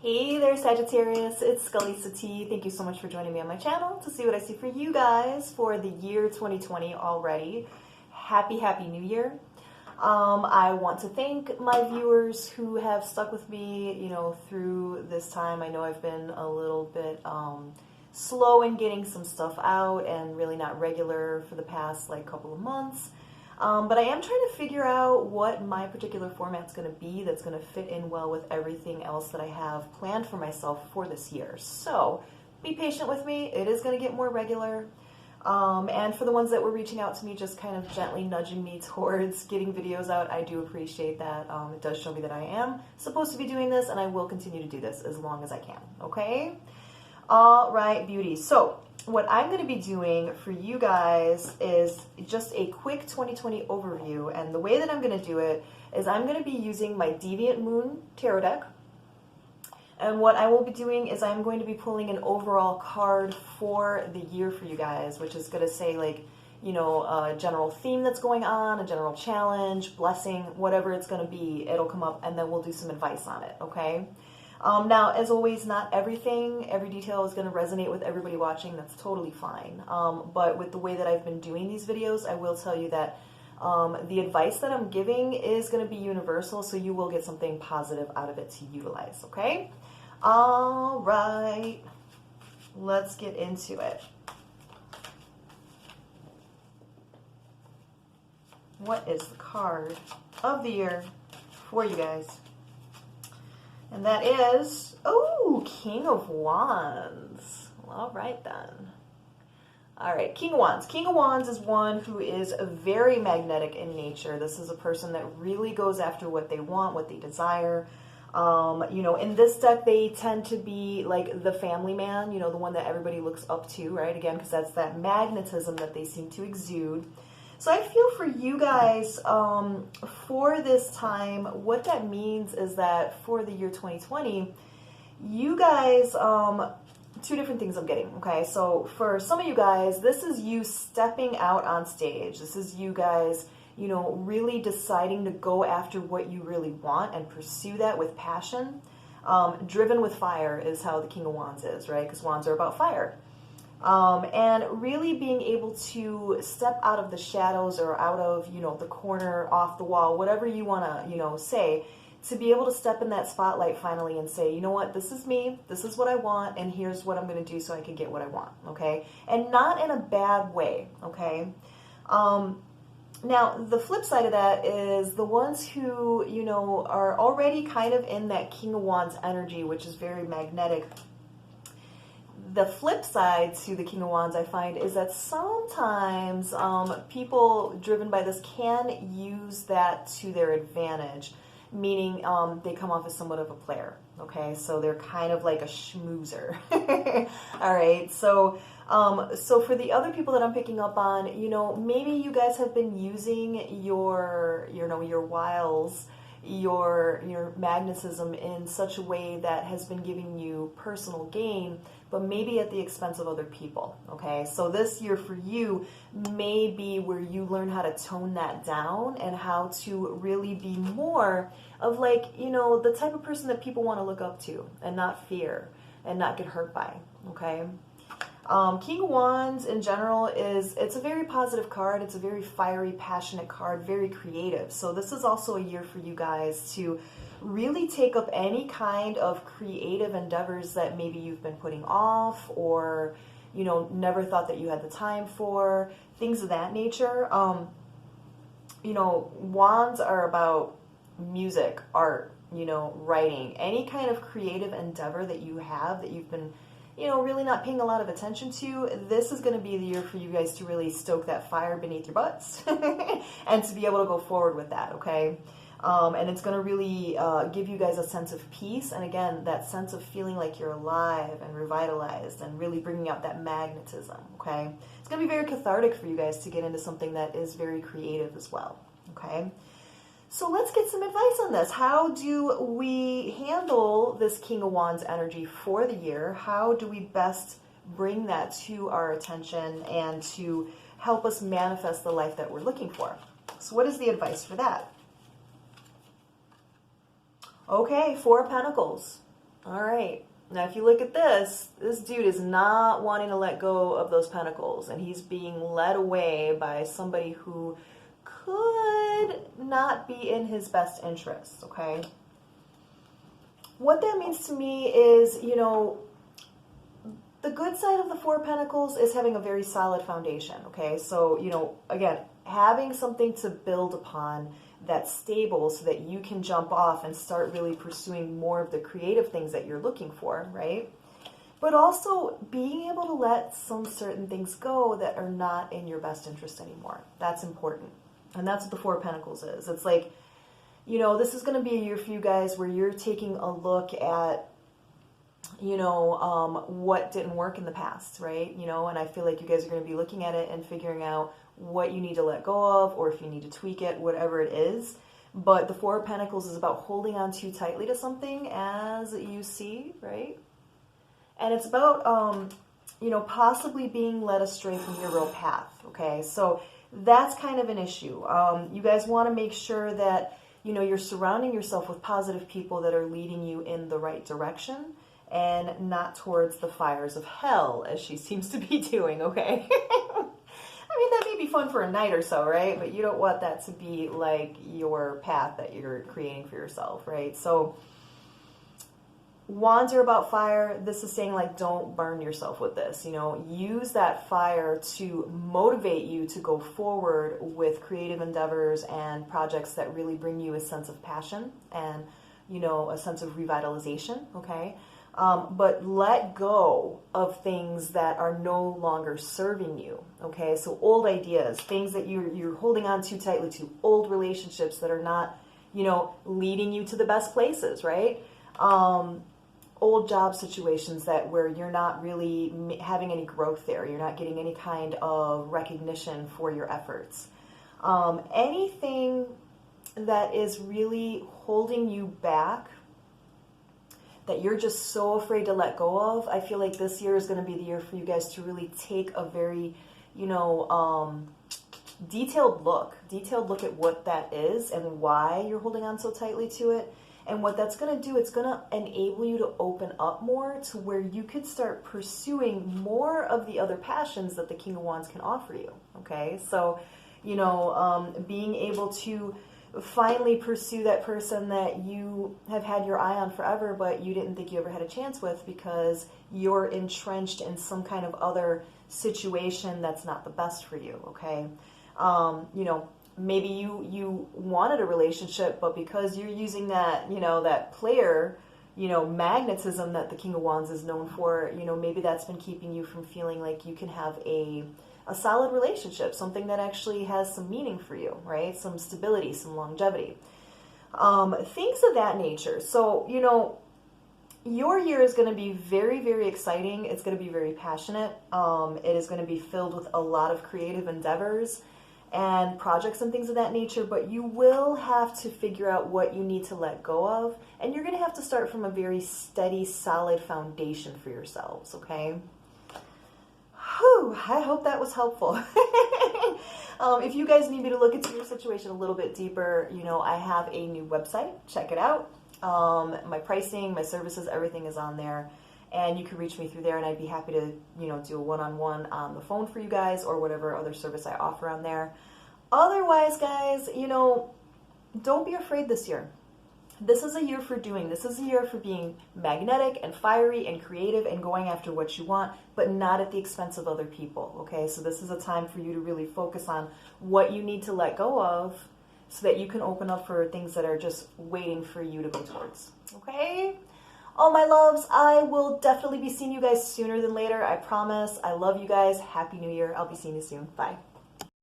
Hey there, Sagittarius. It's Skully Sati. Thank you so much for joining me on my channel to see what I see for you guys for the year 2020 already. Happy New Year. I want to thank my viewers who have stuck with me, through this time. I know I've been a little bit slow in getting some stuff out and really not regular for the past couple of months. But I am trying to figure out what my particular format's going to be that's going to fit in well with everything else that I have planned for myself for this year. So be patient with me. It is going to get more regular. And for the ones that were reaching out to me, just kind of gently nudging me towards getting videos out, I do appreciate that. It does show me that I am supposed to be doing this, and I will continue to do this as long as I can. Okay? All right, beauty. So what I'm going to be doing for you guys is just a quick 2020 overview. And the way that I'm going to do it is I'm going to be using my Deviant Moon tarot deck. And what I will be doing is I'm going to be pulling an overall card for the year for you guys, which is going to say a general theme that's going on, a general challenge, blessing, whatever it's going to be, it'll come up and then we'll do some advice on it, okay? Now, as always, not every detail is going to resonate with everybody watching. That's totally fine. But with the way that I've been doing these videos, I will tell you that the advice that I'm giving is going to be universal, so you will get something positive out of it to utilize, okay? All right, let's get into it. What is the card of the year for you guys? And that is, King of Wands. All right, then. All right, King of Wands. King of Wands is one who is very magnetic in nature. This is a person that really goes after what they want, what they desire. In this deck, they tend to be like the family man, the one that everybody looks up to, right? Again, because that's that magnetism that they seem to exude. So I feel for you guys, for this time, what that means is that for the year 2020, you guys, two different things I'm getting, okay? So for some of you guys, this is you stepping out on stage. This is you guys, really deciding to go after what you really want and pursue that with passion. Driven with fire is how the King of Wands is, right? Because wands are about fire. And really being able to step out of the shadows or out of, the corner, off the wall, whatever you want to, say, to be able to step in that spotlight finally and say, you know what, this is me, this is what I want, and here's what I'm going to do so I can get what I want, okay? And not in a bad way, okay? Now, the flip side of that is the ones who, are already kind of in that King of Wands energy, which is very magnetic. The flip side to the King of Wands, I find, is that sometimes people driven by this can use that to their advantage, meaning they come off as somewhat of a player, okay? So they're kind of like a schmoozer, all right? So for the other people that I'm picking up on, maybe you guys have been using your wiles, your magnetism in such a way that has been giving you personal gain, but maybe at the expense of other people, okay? So this year for you may be where you learn how to tone that down and how to really be more of the type of person that people want to look up to and not fear and not get hurt by, okay? King of Wands in general it's a very positive card. It's a very fiery, passionate card, very creative. So this is also a year for you guys to really take up any kind of creative endeavors that maybe you've been putting off or, never thought that you had the time for, things of that nature. Wands are about music, art, writing, any kind of creative endeavor that you have that you've been really not paying a lot of attention to. This is going to be the year for you guys to really stoke that fire beneath your butts and to be able to go forward with that, okay? And it's going to really give you guys a sense of peace. And again, that sense of feeling like you're alive and revitalized and really bringing out that magnetism, okay? It's going to be very cathartic for you guys to get into something that is very creative as well, okay? So let's get some advice on this. How do we handle this King of Wands energy for the year? How do we best bring that to our attention and to help us manifest the life that we're looking for? So what is the advice for that? Okay, Four of Pentacles. All right. Now, if you look at this dude is not wanting to let go of those pentacles, and he's being led away by somebody who could not be in his best interest, okay? What that means to me is, you know, the good side of the Four of Pentacles is having a very solid foundation, okay? So, you know, again, having something to build upon that's stable so that you can jump off and start really pursuing more of the creative things that you're looking for, right? But also being able to let some certain things go that are not in your best interest anymore. That's important. And that's what the Four of Pentacles is. It's like, you know, this is going to be a year for you guys where you're taking a look at, you know, what didn't work in the past, right? You know, and I feel like you guys are going to be looking at it and figuring out what you need to let go of, or if you need to tweak it, whatever it is. But the Four of Pentacles is about holding on too tightly to something, as you see, right? And it's about, you know, possibly being led astray from your real path, okay? So that's kind of an issue. You guys want to make sure that, you know, you're surrounding yourself with positive people that are leading you in the right direction and not towards the fires of hell, as she seems to be doing, okay? I mean, that may be fun for a night or so, right? But you don't want that to be like your path that you're creating for yourself, right? So wands are about fire. This is saying, like, don't burn yourself with this. You know, use that fire to motivate you to go forward with creative endeavors and projects that really bring you a sense of passion and, you know, a sense of revitalization, okay? But let go of things that are no longer serving you, okay? So old ideas, things that you're holding on too tightly to, old relationships that are not, you know, leading you to the best places, right? Old job situations where you're not really having any growth there. You're not getting any kind of recognition for your efforts. Anything that is really holding you back, that you're just so afraid to let go of, I feel like this year is going to be the year for you guys to really take a very, you know, detailed look at what that is and why you're holding on so tightly to it. And what that's going to do, it's going to enable you to open up more to where you could start pursuing more of the other passions that the King of Wands can offer you, okay? So, you know, being able to finally pursue that person that you have had your eye on forever, but you didn't think you ever had a chance with because you're entrenched in some kind of other situation that's not the best for you, okay? You know, maybe you wanted a relationship, but because you're using that, you know, that player, you know, magnetism that the King of Wands is known for, you know, maybe that's been keeping you from feeling like you can have a solid relationship, something that actually has some meaning for you, right? Some stability, some longevity, things of that nature. So, you know, your year is going to be very, very exciting. It's going to be very passionate. It is going to be filled with a lot of creative endeavors and projects and things of that nature, but you will have to figure out what you need to let go of, and you're going to have to start from a very steady, solid foundation for yourselves, okay? Whew, I hope that was helpful. If you guys need me to look into your situation a little bit deeper, you know, I have a new website. Check it out. My pricing, my services, everything is on there. And you can reach me through there, and I'd be happy to, you know, do a one-on-one on the phone for you guys or whatever other service I offer on there. Otherwise, guys, you know, don't be afraid this year. This is a year for doing. This is a year for being magnetic and fiery and creative and going after what you want, but not at the expense of other people, okay? So this is a time for you to really focus on what you need to let go of so that you can open up for things that are just waiting for you to go towards, okay? Oh, my loves, I will definitely be seeing you guys sooner than later. I promise. I love you guys. Happy New Year. I'll be seeing you soon. Bye.